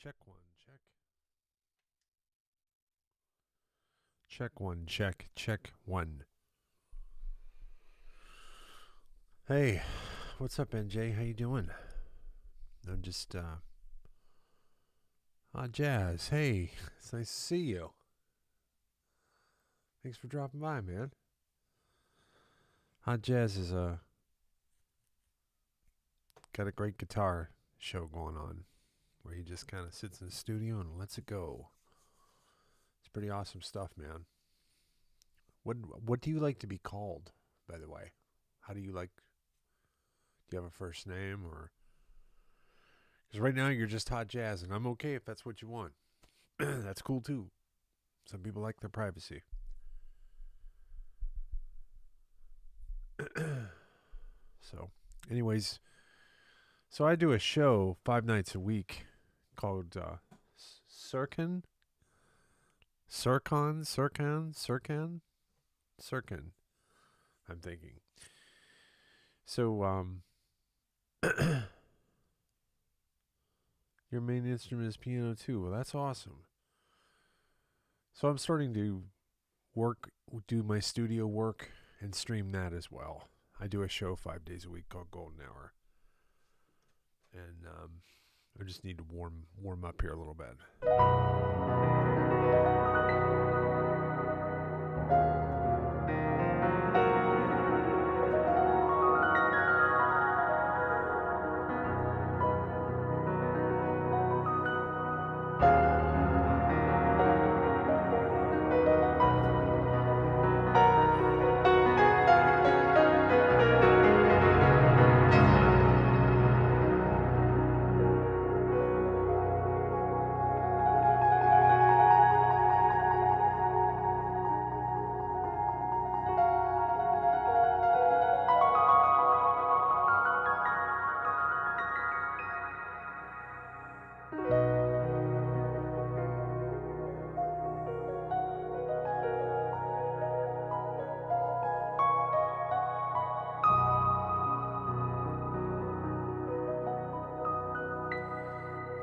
Check one, check. Check one, check one. Hey, what's up, NJ? How you doing? I'm just, Jazz. Hey, it's nice to see you. Thanks for dropping by, man. Jazz is, got a great guitar show going on where he just kind of sits in the studio and lets it go. It's pretty awesome stuff, man. What do you like to be called, by the way? How do you like, do you have a first name or? Because right now you're just Hot Jazz, and I'm okay if that's what you want. That's cool too. Some people like their privacy. So, anyways, so I do a show 5 nights a week called Sirkin. I'm thinking. So, your main instrument is piano too. Well, that's awesome. So I'm starting to do my studio work and stream that as well. I do a show 5 days a week called Golden Hour. And I just need to warm up here a little bit.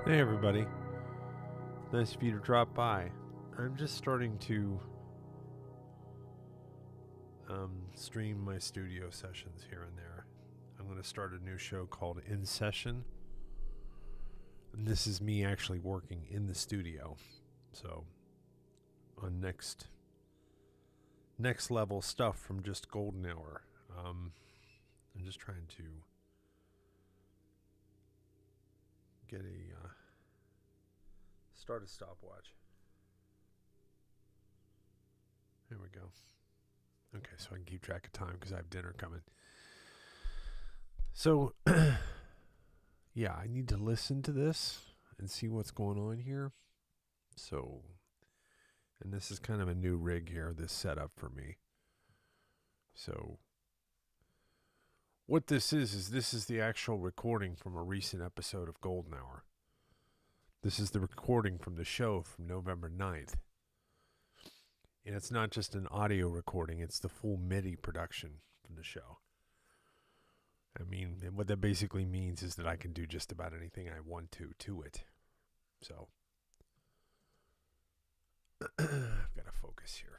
Hey everybody, nice of you to drop by. I'm just starting to stream my studio sessions here and there. I'm going to start a new show called In Session, and this is me actually working in the studio. So on next level stuff from just Golden Hour. I'm just trying to get start a stopwatch. There we go. Okay, so I can keep track of time because I have dinner coming. So, yeah, I need to listen to this and see what's going on here. So, and this is kind of a new rig here, this setup for me. So, what this is this is the actual recording from a recent episode of Golden Hour. This is the recording from the show from November 9th. And it's not just an audio recording, it's the full MIDI production from the show. I mean, and what that basically means is that I can do just about anything I want to it. So, I've got to focus here.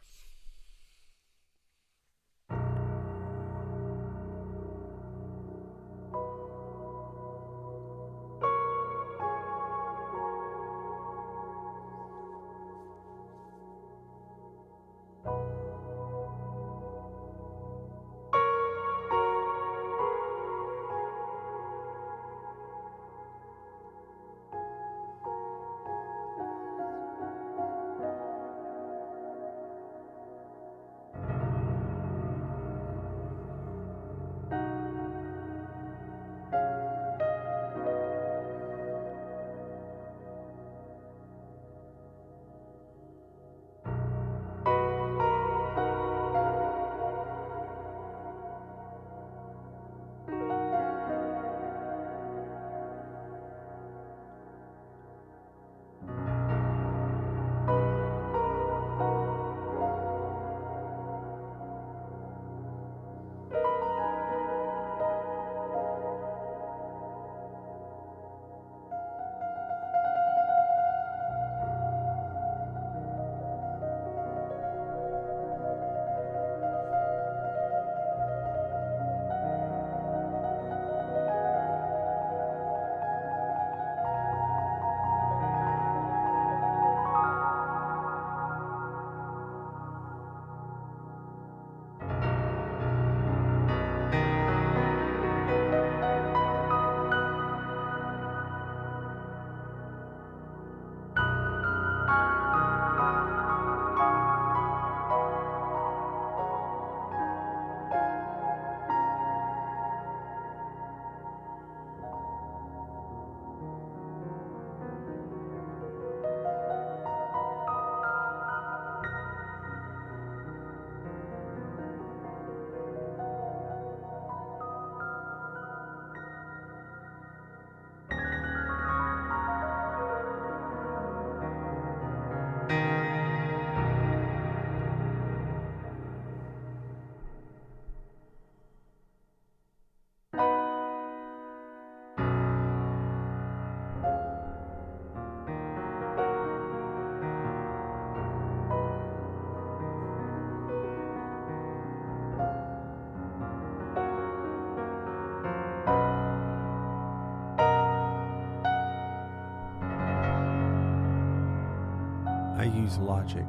use logic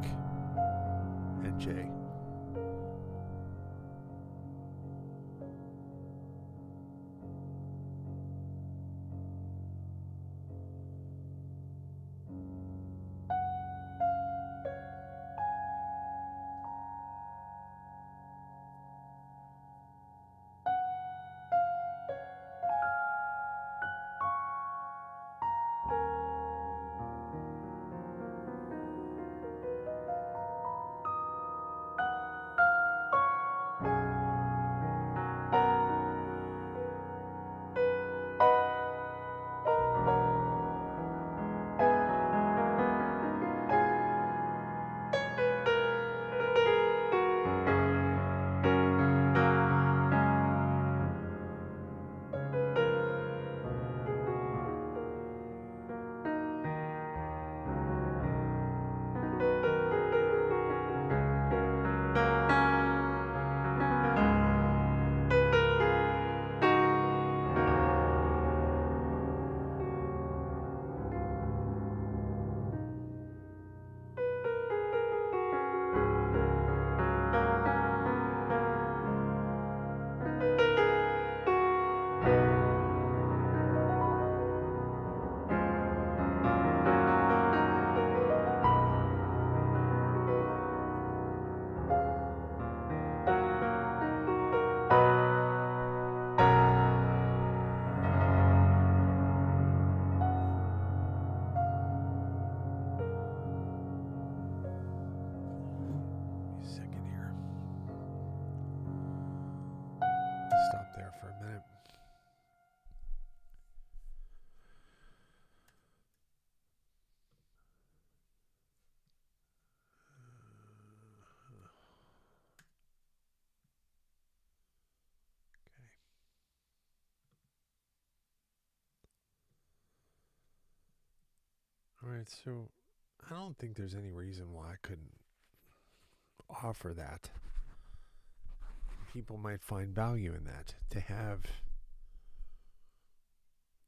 and J. Stop there for a minute. All right, so I don't think there's any reason why I couldn't offer that. People might find value in that, to have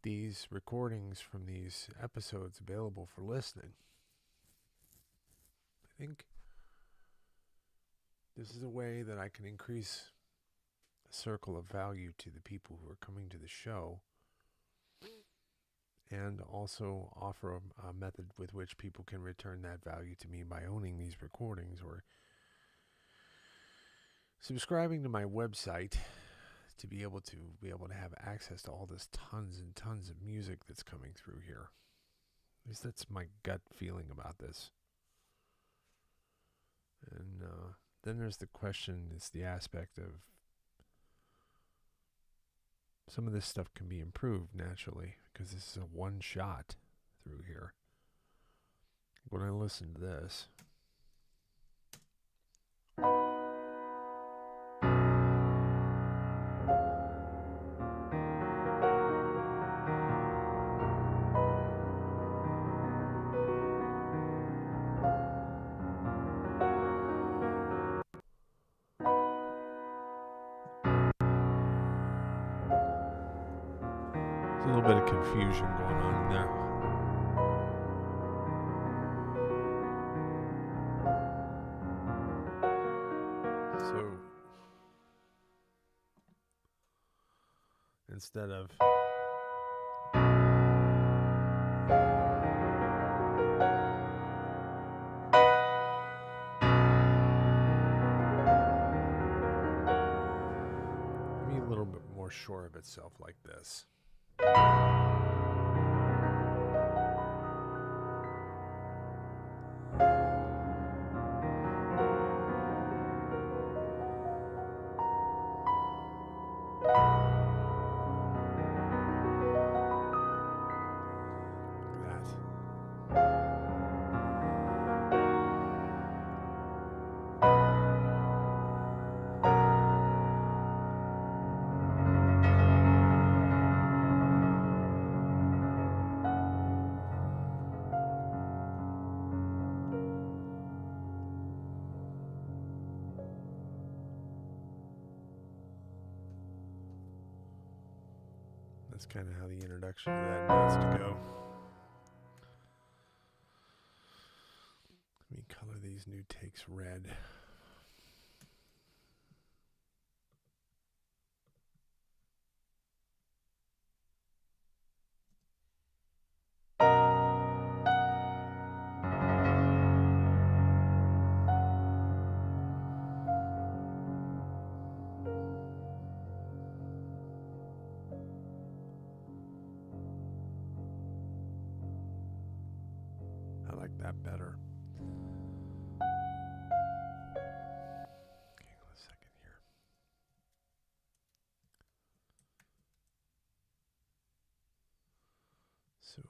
these recordings from these episodes available for listening. I think this is a way that I can increase a circle of value to the people who are coming to the show, and also offer a method with which people can return that value to me by owning these recordings or subscribing to my website to be able to have access to all this tons and tons of music that's coming through here. At least that's my gut feeling about this. And then there's the question, it's the aspect of some of this stuff can be improved naturally, because this is a one shot through here. When I listen to this, there's a little bit of confusion going on in there. So instead of maybe a little bit more sure of itself like this. That's kind of how the introduction to that needs to go. Let me these new takes red. I like that better. Hang on a second here. So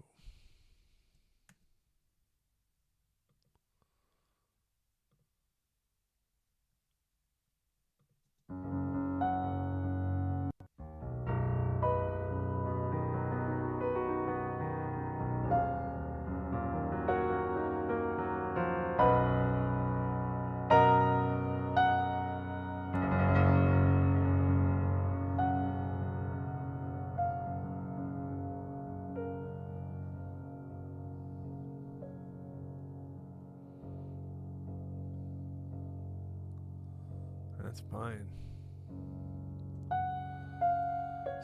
that's fine.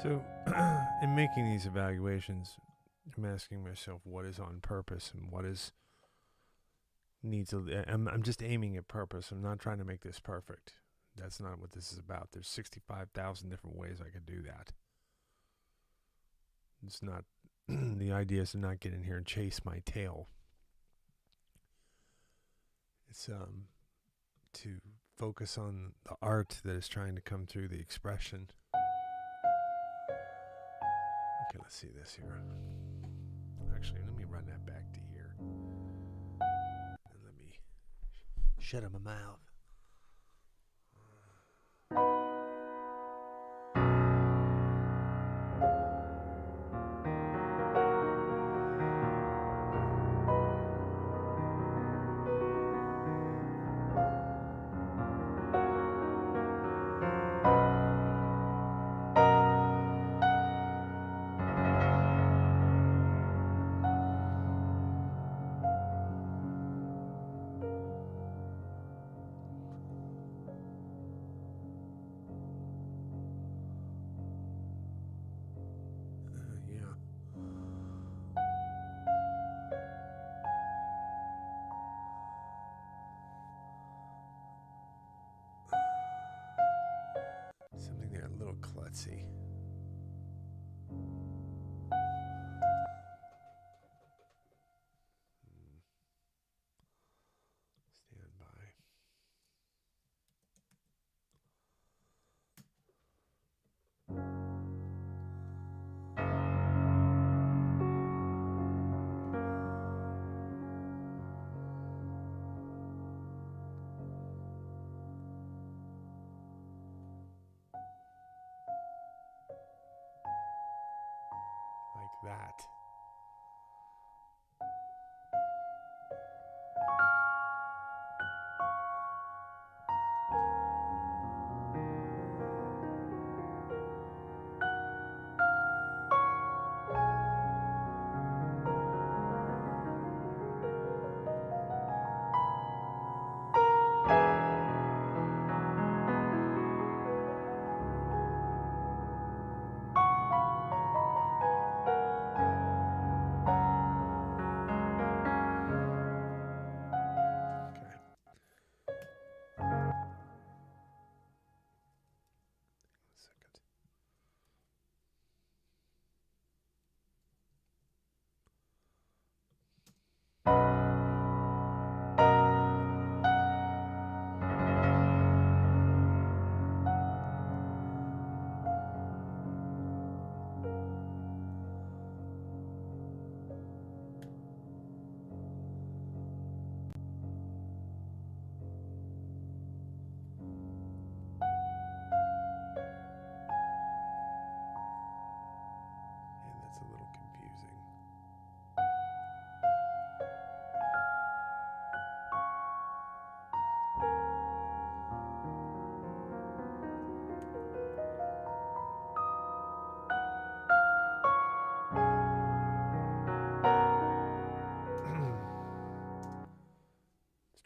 So, in making these evaluations, I'm asking myself what is on purpose and what is needs. I'm just aiming at purpose. I'm not trying to make this perfect. That's not what this is about. There's 65,000 different ways I could do that. It's not. The idea is to not get in here and chase my tail. It's to focus on the art that is trying to come through the expression. Okay, let's see this here. Actually, let me run that back to here. And let me shut up my mouth. Something there a little klutzy. Stand by.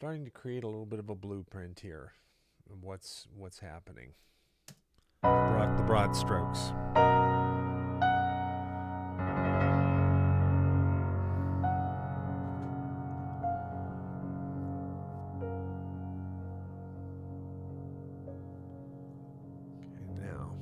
starting to create a little bit of a blueprint here of what's happening. The broad strokes. Okay, now.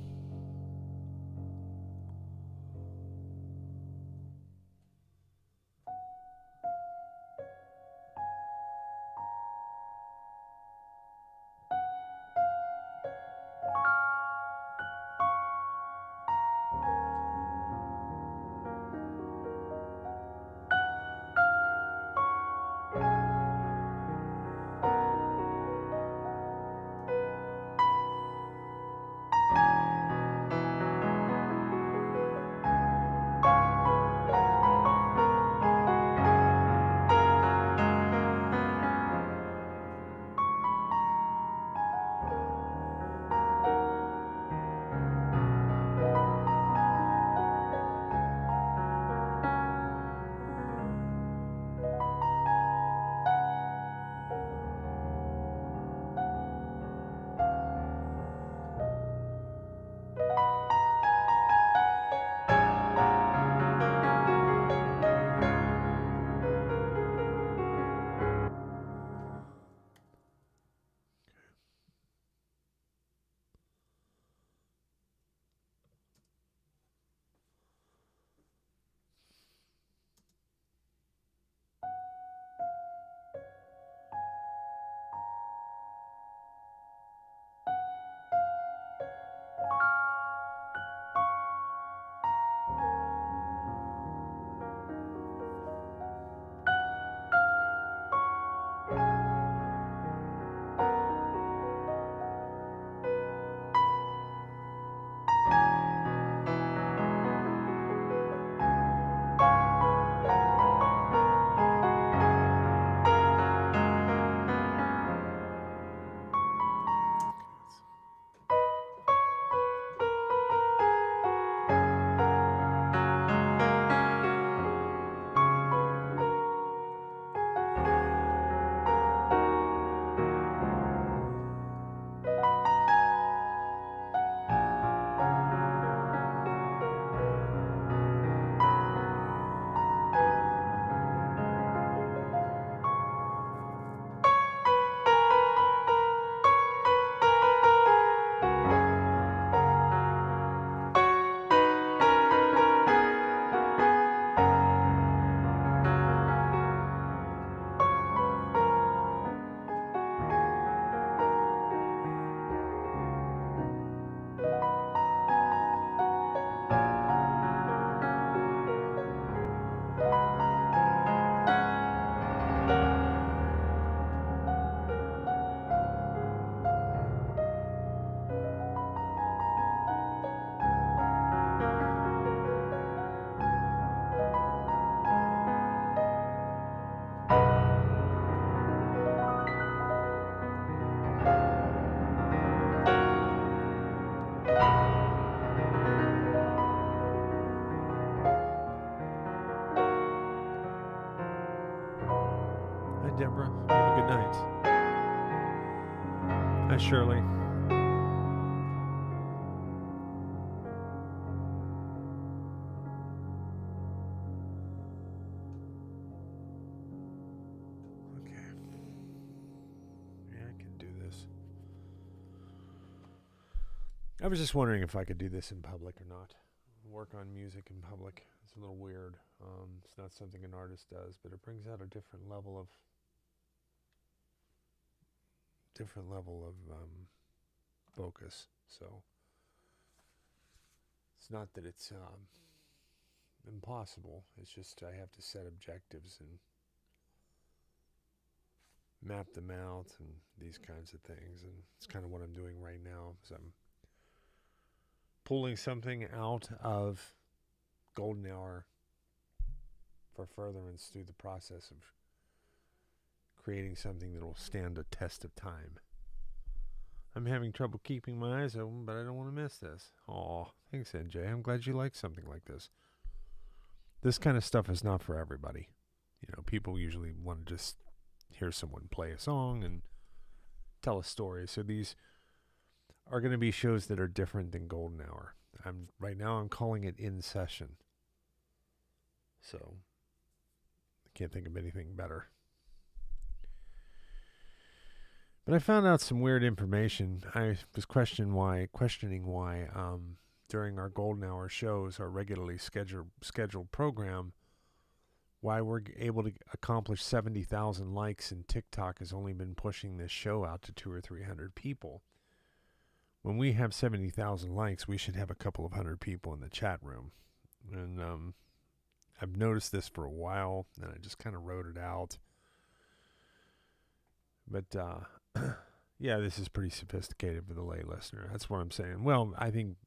Deborah. Have a good night. Hi, Shirley. Okay. Yeah, I can do this. I was just wondering if I could do this in public or not. Work on music in public. It's a little weird. It's not something an artist does, but it brings out a different level of focus. So it's not that it's impossible. It's just I have to set objectives and map them out and these kinds of things. And it's kind of what I'm doing right now. So I'm pulling something out of golden hour for furtherance through the process of creating something that will stand a test of time. I'm having trouble keeping my eyes open, but I don't want to miss this. Aw, thanks, NJ. I'm glad you like something like this. This kind of stuff is not for everybody. You know, people usually want to just hear someone play a song and tell a story. So these are going to be shows that are different than Golden Hour. Right now I'm calling it In Session. So I can't think of anything better. But I found out some weird information. I was questioning why during our Golden Hour shows, our regularly scheduled program, why we're able to accomplish 70,000 likes and TikTok has only been pushing this show out to 200 or 300 people. When we have 70,000 likes, we should have a couple of hundred people in the chat room. And I've noticed this for a while, and I just kind of wrote it out. But yeah, this is pretty sophisticated for the lay listener. That's what I'm saying. Well, I think,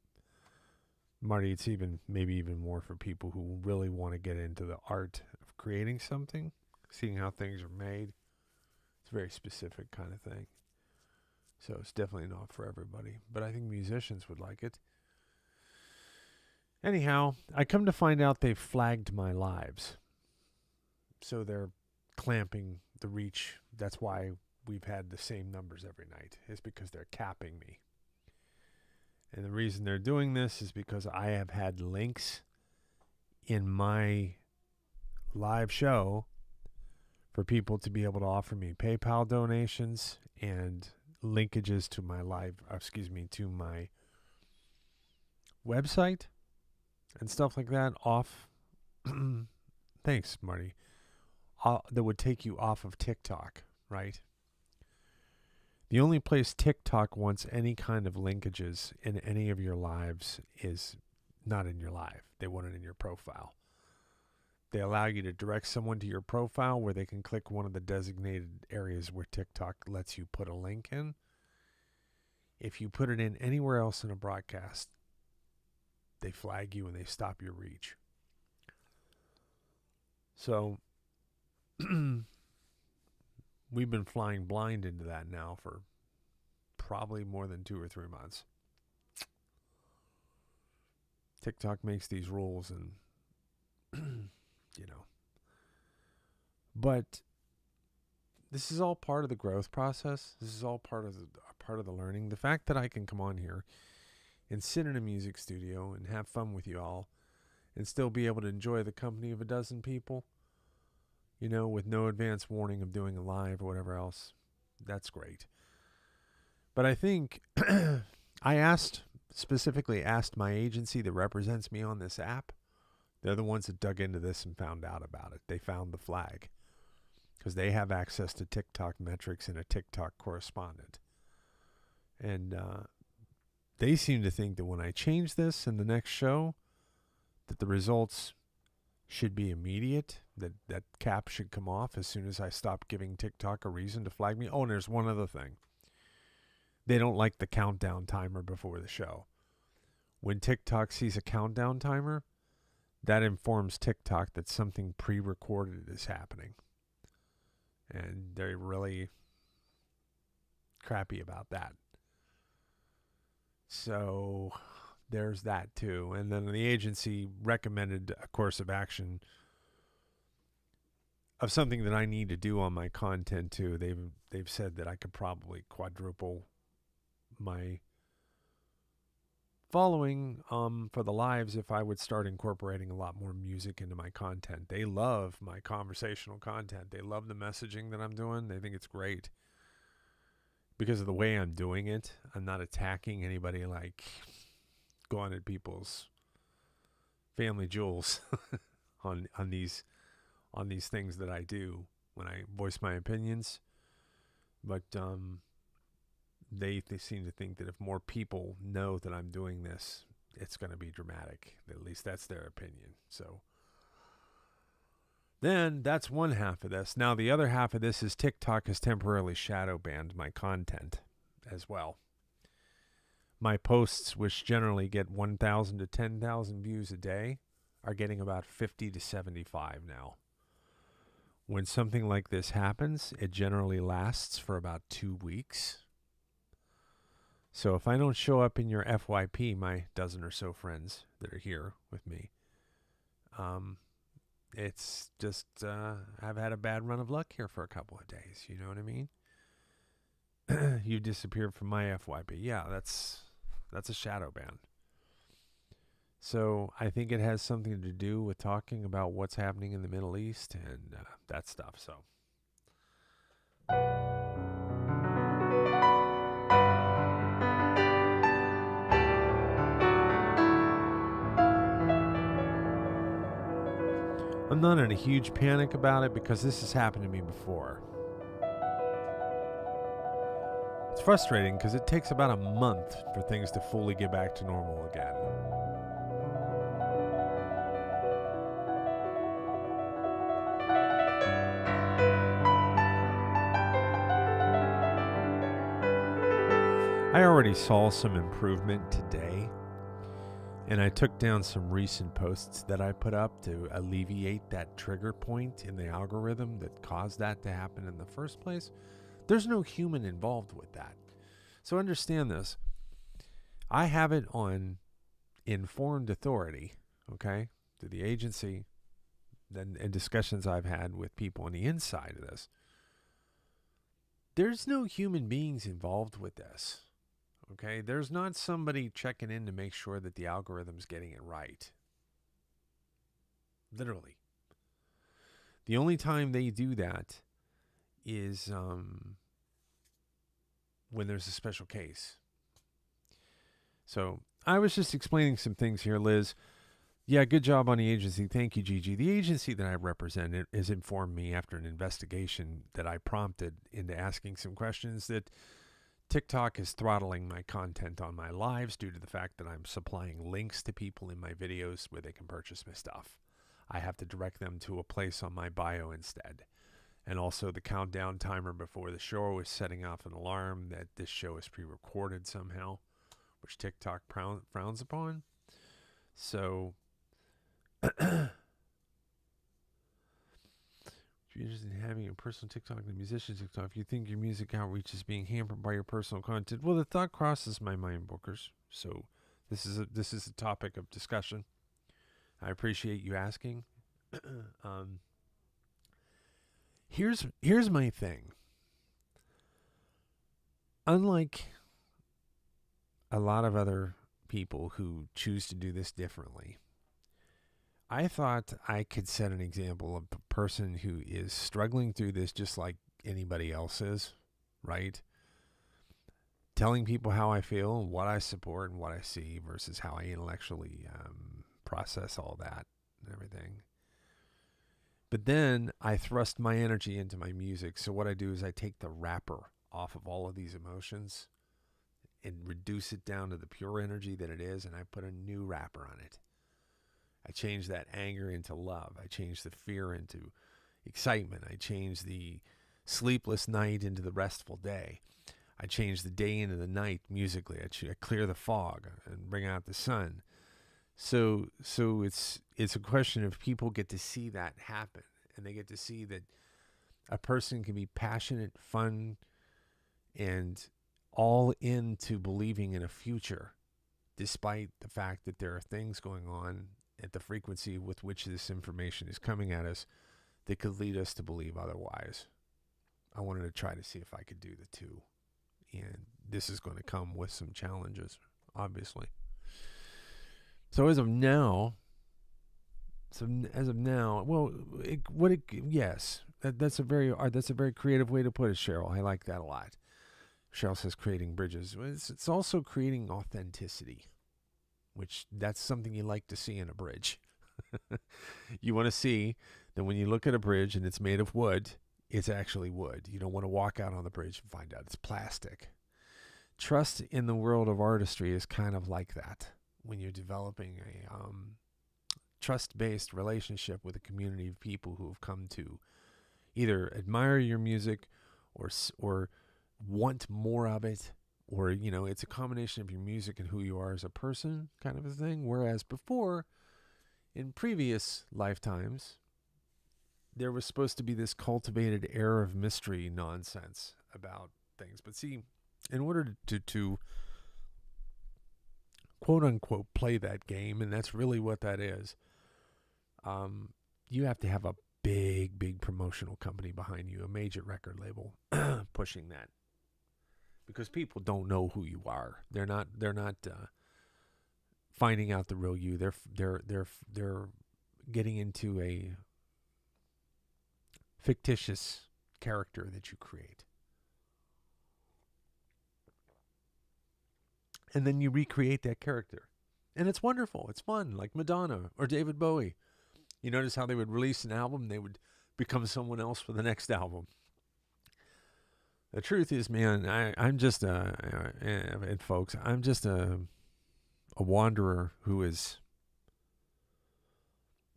Marty, it's maybe even more for people who really want to get into the art of creating something, seeing how things are made. It's a very specific kind of thing. So it's definitely not for everybody. But I think musicians would like it. Anyhow, I come to find out they've flagged my lives. So they're clamping the reach. That's why we've had the same numbers every night. It's because they're capping me. And the reason they're doing this is because I have had links in my live show for people to be able to offer me PayPal donations and linkages to my to my website and stuff like that off. Thanks, Marty. That would take you off of TikTok, right? The only place TikTok wants any kind of linkages in any of your lives is not in your live. They want it in your profile. They allow you to direct someone to your profile where they can click one of the designated areas where TikTok lets you put a link in. If you put it in anywhere else in a broadcast, they flag you and they stop your reach. So we've been flying blind into that now for probably more than 2 or 3 months. TikTok makes these rules and, But this is all part of the growth process. This is all part of the learning. The fact that I can come on here and sit in a music studio and have fun with you all and still be able to enjoy the company of a dozen people, with no advance warning of doing a live or whatever else, that's great. But I think I specifically asked my agency that represents me on this app. They're the ones that dug into this and found out about it. They found the flag because they have access to TikTok metrics and a TikTok correspondent. And they seem to think that when I change this in the next show, that the results should be immediate, that cap should come off as soon as I stop giving TikTok a reason to flag me. Oh, and there's one other thing. They don't like the countdown timer before the show. When TikTok sees a countdown timer, that informs TikTok that something pre-recorded is happening. And they're really crappy about that. So there's that too. And then the agency recommended a course of action of something that I need to do on my content too. They've said that I could probably quadruple my following for the lives if I would start incorporating a lot more music into my content. They love my conversational content. They love the messaging that I'm doing. They think it's great because of the way I'm doing it. I'm not attacking anybody, like going at people's family jewels on these things that I do when I voice my opinions. But they seem to think that if more people know that I'm doing this, it's going to be dramatic. At least that's their opinion. So then that's one half of this. Now the other half of this is TikTok has temporarily shadow banned my content as well. My posts, which generally get 1,000 to 10,000 views a day, are getting about 50 to 75 now. When something like this happens, it generally lasts for about 2 weeks. So if I don't show up in your FYP, my dozen or so friends that are here with me, it's just I've had a bad run of luck here for a couple of days. You know what I mean? You disappeared from my FYP. Yeah, that's a shadow ban. So I think it has something to do with talking about what's happening in the Middle East and that stuff. So. I'm not in a huge panic about it because this has happened to me before. It's frustrating because it takes about a month for things to fully get back to normal again. I already saw some improvement today, and I took down some recent posts that I put up to alleviate that trigger point in the algorithm that caused that to happen in the first place. There's no human involved with that. So understand this. I have it on informed authority, okay, to the agency, then in discussions I've had with people on the inside of this. There's no human beings involved with this. Okay, there's not somebody checking in to make sure that the algorithm's getting it right. Literally. The only time they do that is when there's a special case. So I was just explaining some things here, Liz. Yeah, good job on the agency. Thank you, Gigi. The agency that I represent has informed me after an investigation that I prompted into asking some questions that TikTok is throttling my content on my lives due to the fact that I'm supplying links to people in my videos where they can purchase my stuff. I have to direct them to a place on my bio instead. And also the countdown timer before the show is setting off an alarm that this show is pre-recorded somehow, which TikTok frowns upon. So if you're interested in having a personal TikTok and a musician TikTok, if you think your music outreach is being hampered by your personal content, well, the thought crosses my mind, bookers. So this is a topic of discussion. I appreciate you asking. Here's my thing. Unlike a lot of other people who choose to do this differently, I thought I could set an example of a person who is struggling through this just like anybody else is, right? Telling people how I feel and what I support and what I see versus how I intellectually process all that and everything. But then I thrust my energy into my music. So what I do is I take the wrapper off of all of these emotions and reduce it down to the pure energy that it is, and I put a new wrapper on it. I change that anger into love. I change the fear into excitement. I change the sleepless night into the restful day. I change the day into the night musically. I clear the fog and bring out the sun. So it's a question of people get to see that happen, and they get to see that a person can be passionate, fun, and all into believing in a future, despite the fact that there are things going on at the frequency with which this information is coming at us that could lead us to believe otherwise. I wanted to try to see if I could do the two. And this is going to come with some challenges, obviously. So as of now, well, yes, that's a very creative way to put it, Cheryl. I like that a lot. Cheryl says creating bridges. It's also creating authenticity, which that's something you like to see in a bridge. You want to see that when you look at a bridge and it's made of wood, it's actually wood. You don't want to walk out on the bridge and find out it's plastic. Trust in the world of artistry is kind of like that. When you're developing a trust-based relationship with a community of people who have come to either admire your music or want more of it, or, it's a combination of your music and who you are as a person kind of a thing. Whereas before, in previous lifetimes, there was supposed to be this cultivated air of mystery nonsense about things. But see, in order to quote unquote play that game, and that's really what that is, you have to have a big promotional company behind you, a major record label pushing that, because people don't know who you are. They're not finding out the real you. They're getting into a fictitious character that you create. And then you recreate that character. And it's wonderful. It's fun, like Madonna or David Bowie. You notice how they would release an album, they would become someone else for the next album. The truth is, man, I'm just and folks, I'm just a wanderer who is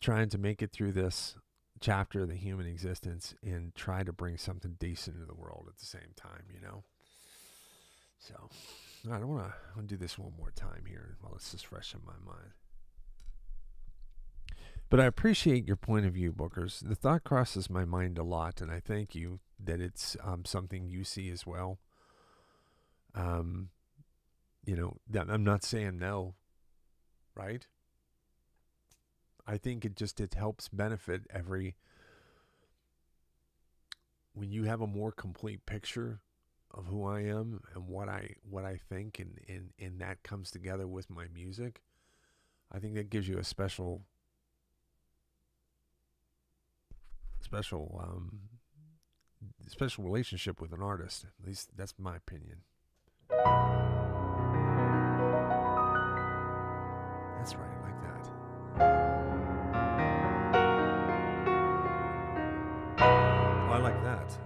trying to make it through this chapter of the human existence and try to bring something decent into the world at the same time, you know? So, I want to do this one more time here while this is fresh in my mind. But I appreciate your point of view, Bookers. The thought crosses my mind a lot, and I thank you that it's something you see as well. You know, I'm not saying no, right? I think it helps benefit when you have a more complete picture of who I am and what I think, and that comes together with my music. I think that gives you a special relationship with an artist. At least that's my opinion. That's right, like that. Oh, I like that.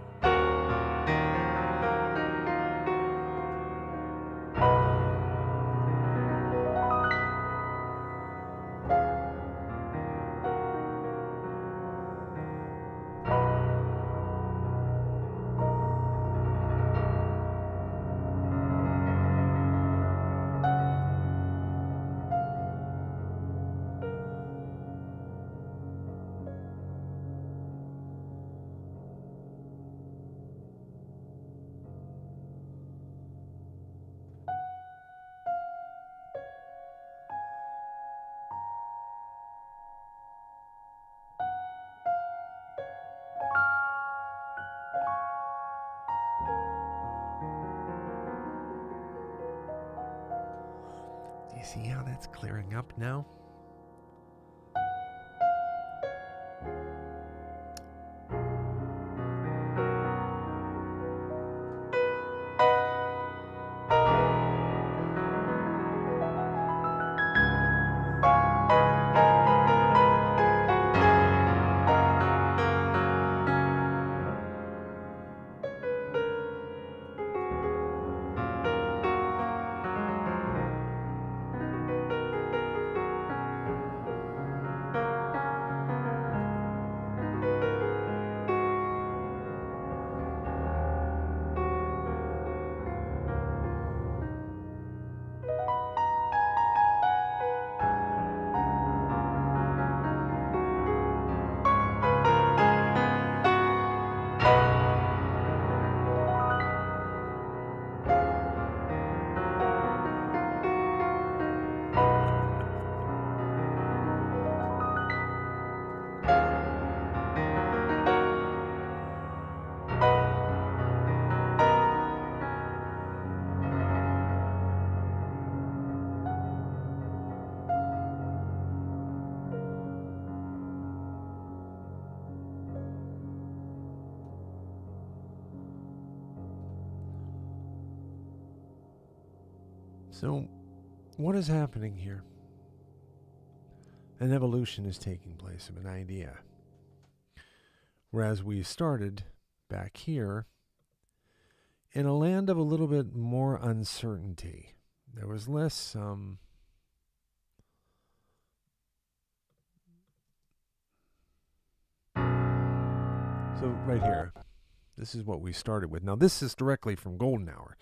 Do you see how that's clearing up now? So, what is happening here? An evolution is taking place of an idea. Whereas we started back here in a land of a little bit more uncertainty. There was less so right here, this is what we started with. Now, this is directly from Golden Hour.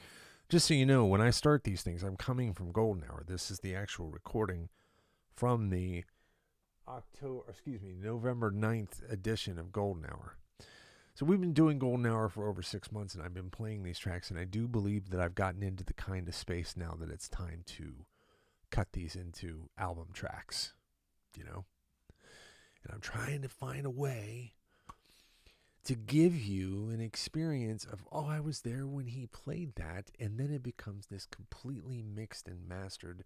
Just so you know, when I start these things, I'm coming from Golden Hour. This is the actual recording from the November 9th edition of Golden Hour. So we've been doing Golden Hour for over 6 months, and I've been playing these tracks, and I do believe that I've gotten into the kind of space now that it's time to cut these into album tracks, you know? And I'm trying to find a way to give you an experience of, oh, I was there when he played that. And then it becomes this completely mixed and mastered,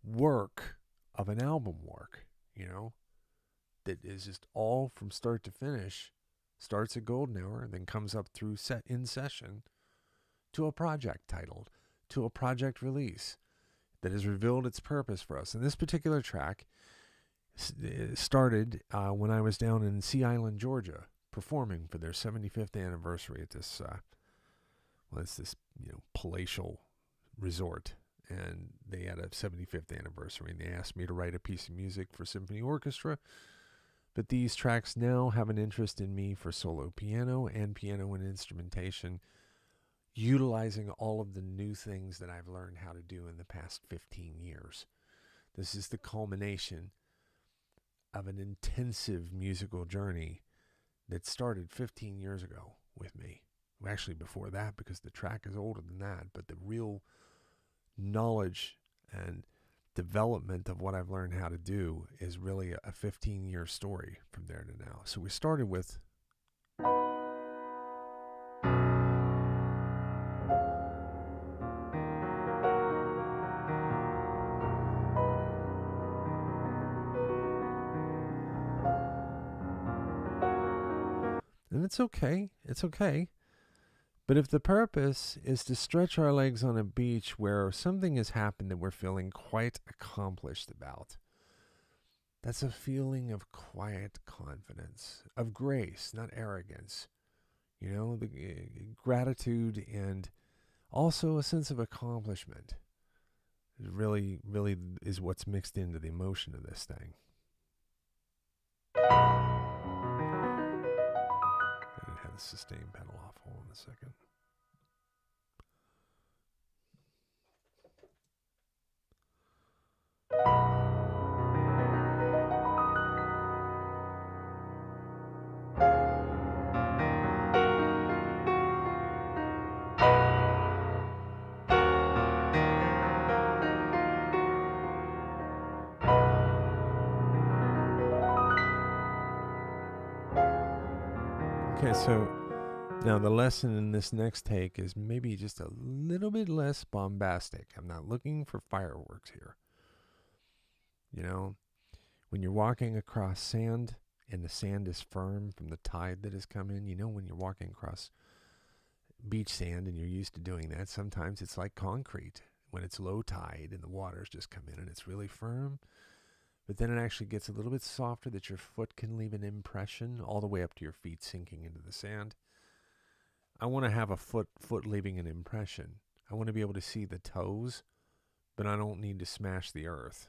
work of an album work, that is just all from start to finish, starts at golden hour and then comes up through set in session to a project titled, to a project release that has revealed its purpose for us. And this particular track started when I was down in Sea Island, Georgia, performing for their 75th anniversary at this, it's this, palatial resort. And they had a 75th anniversary, and they asked me to write a piece of music for symphony orchestra. But these tracks now have an interest in me for solo piano and instrumentation, utilizing all of the new things that I've learned how to do in the past 15 years. This is the culmination of an intensive musical journey that started 15 years ago with me. Well, actually, before that, because the track is older than that, but the real knowledge and development of what I've learned how to do is really a 15-year story from there to now. So we started with and it's okay. It's okay. But if the purpose is to stretch our legs on a beach where something has happened that we're feeling quite accomplished about, that's a feeling of quiet confidence, of grace, not arrogance. The gratitude and also a sense of accomplishment really, really is what's mixed into the emotion of this thing. And it had the sustain pedal off. Hold on a second. Okay, so now the lesson in this next take is maybe just a little bit less bombastic. I'm not looking for fireworks here. When you're walking across sand and the sand is firm from the tide that has come in, when you're walking across beach sand and you're used to doing that, sometimes it's like concrete when it's low tide and the water's just come in and it's really firm. But then it actually gets a little bit softer that your foot can leave an impression all the way up to your feet sinking into the sand. I want to have a foot leaving an impression. I want to be able to see the toes, but I don't need to smash the earth.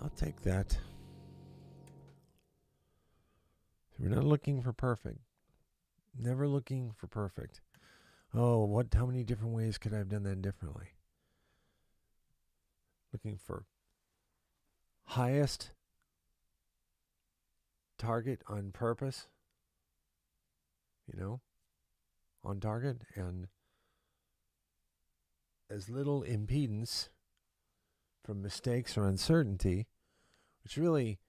I'll take that. We're not looking for perfect. Never looking for perfect. Oh, how many different ways could I have done that differently? Looking for highest target on purpose, on target, and as little impedance from mistakes or uncertainty, which really,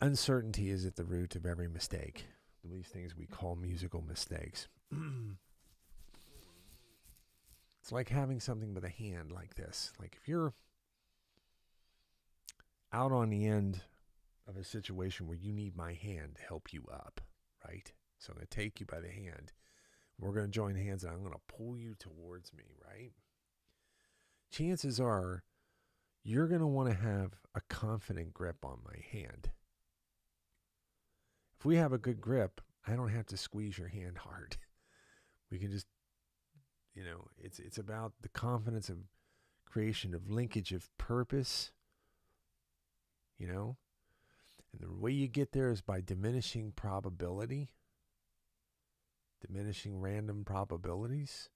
uncertainty is at the root of every mistake. These things we call musical mistakes. It's like having something with a hand like this. Like if you're out on the end of a situation where you need my hand to help you up, right? So I'm going to take you by the hand. We're going to join hands and I'm going to pull you towards me, right? Chances are you're going to want to have a confident grip on my hand. If we have a good grip, I don't have to squeeze your hand hard. We can just, it's about the confidence of creation of linkage of purpose, and the way you get there is by diminishing probability, diminishing random probabilities,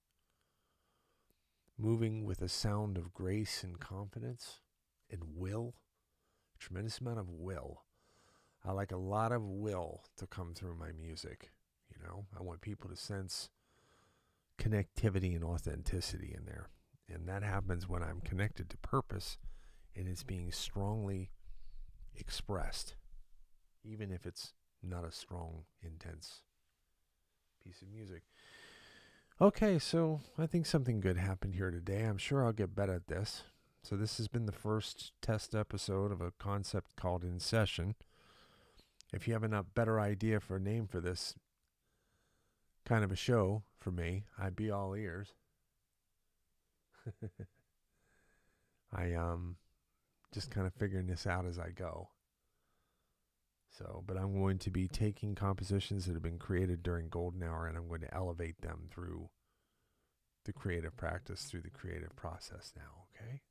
moving with a sound of grace and confidence and will, a tremendous amount of will. I like a lot of will to come through my music. I want people to sense connectivity and authenticity in there. And that happens when I'm connected to purpose and it's being strongly expressed, even if it's not a strong, intense piece of music. Okay, so I think something good happened here today. I'm sure I'll get better at this. So this has been the first test episode of a concept called In Session. If you have a better idea for a name for this kind of a show for me, I'd be all ears. I just kind of figuring this out as I go. But I'm going to be taking compositions that have been created during Golden Hour and I'm going to elevate them through the creative practice, through the creative process now, okay?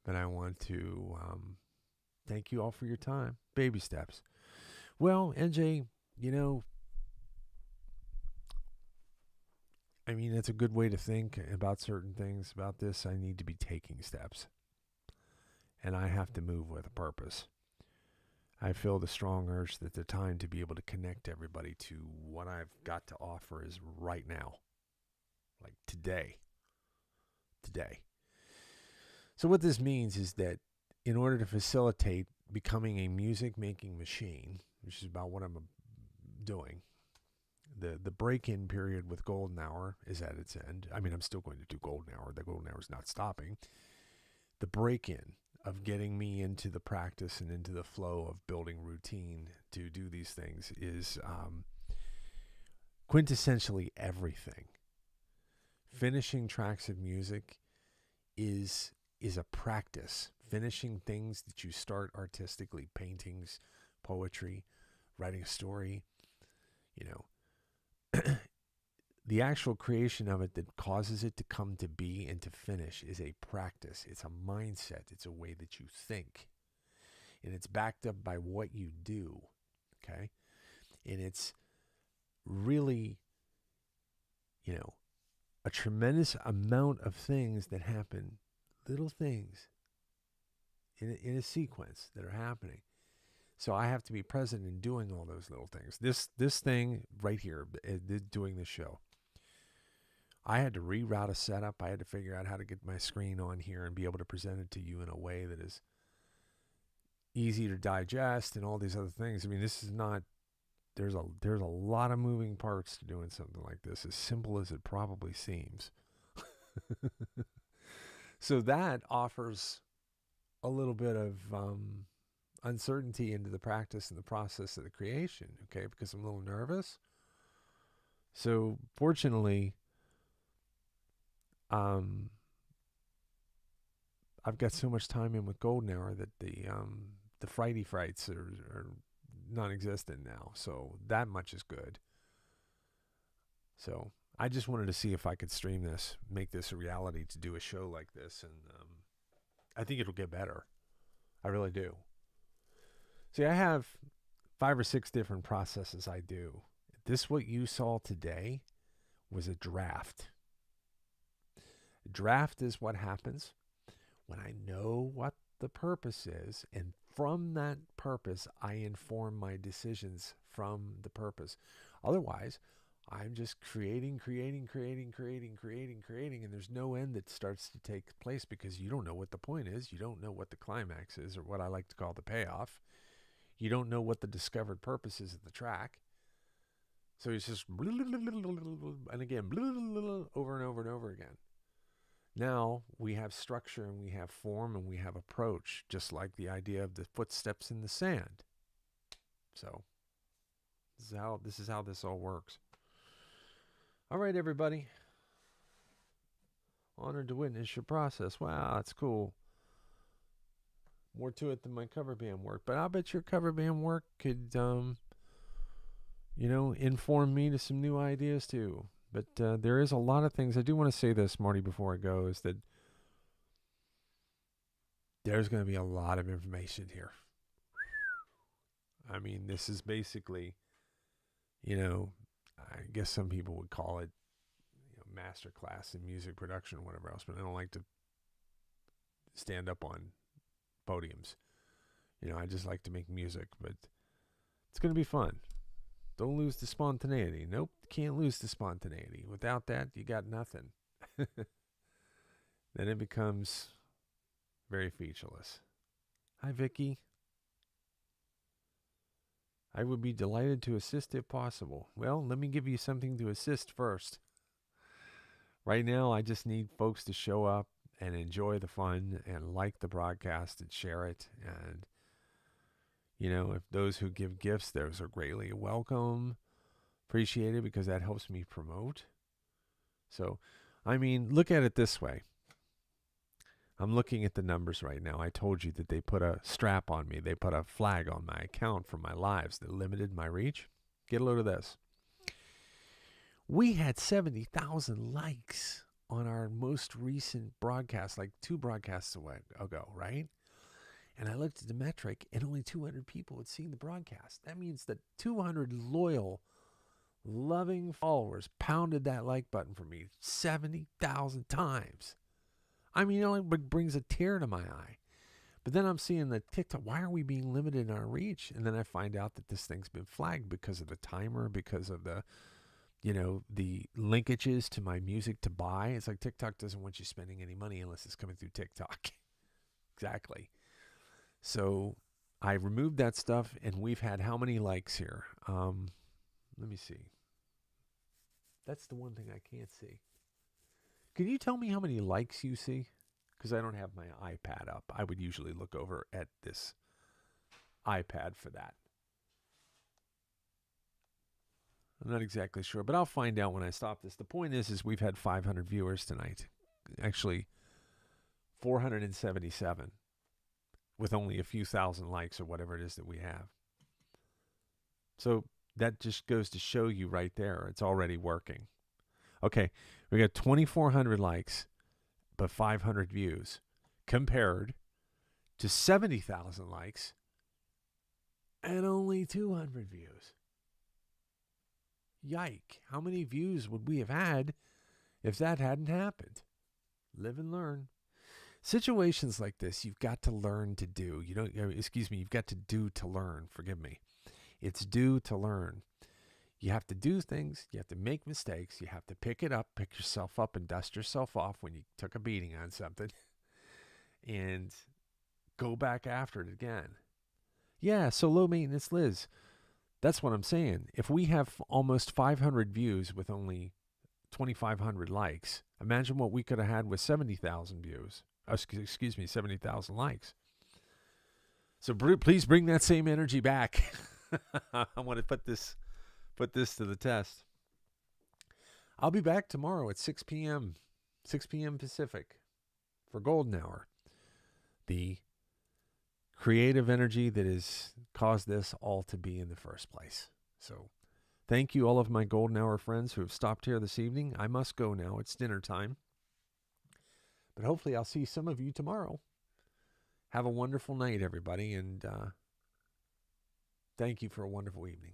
But I want to thank you all for your time. Baby steps. Well, NJ, it's a good way to think about certain things. About this, I need to be taking steps. And I have to move with a purpose. I feel the strong urge that the time to be able to connect everybody to what I've got to offer is right now. Like today. So what this means is that in order to facilitate becoming a music-making machine, which is about what I'm doing, the break-in period with Golden Hour is at its end. I'm still going to do Golden Hour. The Golden Hour is not stopping. The break-in of getting me into the practice and into the flow of building routine to do these things is quintessentially everything. Finishing tracks of music is a practice. Finishing things that you start artistically, paintings, poetry, writing a story, the actual creation of it that causes it to come to be and to finish is a practice. It's a mindset. It's a way that you think. And it's backed up by what you do, okay? And it's really, a tremendous amount of things that happen, little things in a sequence that are happening. So I have to be present in doing all those little things. This thing right here, doing this show, I had to reroute a setup. I had to figure out how to get my screen on here and be able to present it to you in a way that is easy to digest and all these other things. This is not, there's a lot of moving parts to doing something like this, as simple as it probably seems. So that offers a little bit of uncertainty into the practice and the process of the creation, okay, because I'm a little nervous. So fortunately, I've got so much time in with Golden Hour that the frighty frights are non-existent now. So that much is good. So I just wanted to see if I could stream this, make this a reality to do a show like this. And I think it'll get better. I really do. See, I have 5 or 6 different processes I do. This, what you saw today, was a draft. A draft is what happens when I know what the purpose is, and from that purpose, I inform my decisions from the purpose. Otherwise, I'm just creating, and there's no end that starts to take place because you don't know what the point is. You don't know what the climax is, or what I like to call the payoff. You don't know what the discovered purpose is of the track. So it's just and again over and over and over again. Now we have structure and we have form and we have approach, just like the idea of the footsteps in the sand. So this is how this all works. All right, everybody. Honored to witness your process. Wow, that's cool. More to it than my cover band work, but I bet your cover band work could, inform me to some new ideas too. But there is a lot of things. I do want to say this, Marty, before I go, is that there's going to be a lot of information here. I mean, this is basically, I guess some people would call it, master class in music production or whatever else, but I don't like to stand up on podiums. I just like to make music, but it's going to be fun. Don't lose the spontaneity. Nope, can't lose the spontaneity. Without that, you got nothing. Then it becomes very featureless. Hi, Vicky. I would be delighted to assist if possible. Well, let me give you something to assist first. Right now, I just need folks to show up and enjoy the fun and like the broadcast and share it. And, if those who give gifts, those are greatly welcome, appreciated, because that helps me promote. So, look at it this way. I'm looking at the numbers right now. I told you that they put a strap on me. They put a flag on my account for my lives that limited my reach. Get a load of this. We had 70,000 likes on our most recent broadcast, like 2 broadcasts ago, right? And I looked at the metric, and only 200 people had seen the broadcast. That means that 200 loyal, loving followers pounded that like button for me 70,000 times. It brings a tear to my eye. But then I'm seeing the TikTok, why are we being limited in our reach? And then I find out that this thing's been flagged because of the timer, because of the linkages to my music to buy. It's like TikTok doesn't want you spending any money unless it's coming through TikTok. Exactly. So I removed that stuff, and we've had how many likes here? Let me see. That's the one thing I can't see. Can you tell me how many likes you see? Because I don't have my iPad up. I would usually look over at this iPad for that. I'm not exactly sure, but I'll find out when I stop this. The point is we've had 500 viewers tonight. Actually, 477 with only a few thousand likes or whatever it is that we have. So that just goes to show you right there. It's already working. Okay, we got 2,400 likes, but 500 views compared to 70,000 likes and only 200 views. Yike. How many views would we have had if that hadn't happened? Live and learn. Situations like this, you've got to learn to do. You've got to do to learn. Forgive me. It's do to learn. You have to do things. You have to make mistakes. You have to pick it up, pick yourself up, and dust yourself off when you took a beating on something and go back after it again. Yeah, so low maintenance Liz. That's what I'm saying. If we have almost 500 views with only 2,500 likes, imagine what we could have had with 70,000 views. 70,000 likes. So please bring that same energy back. I want to put this to the test. I'll be back tomorrow at 6 p.m. Pacific for Golden Hour. The creative energy that has caused this all to be in the first place. So thank you, all of my Golden Hour friends who have stopped here this evening. I must go now. It's dinner time. But hopefully I'll see some of you tomorrow. Have a wonderful night, everybody, and thank you for a wonderful evening.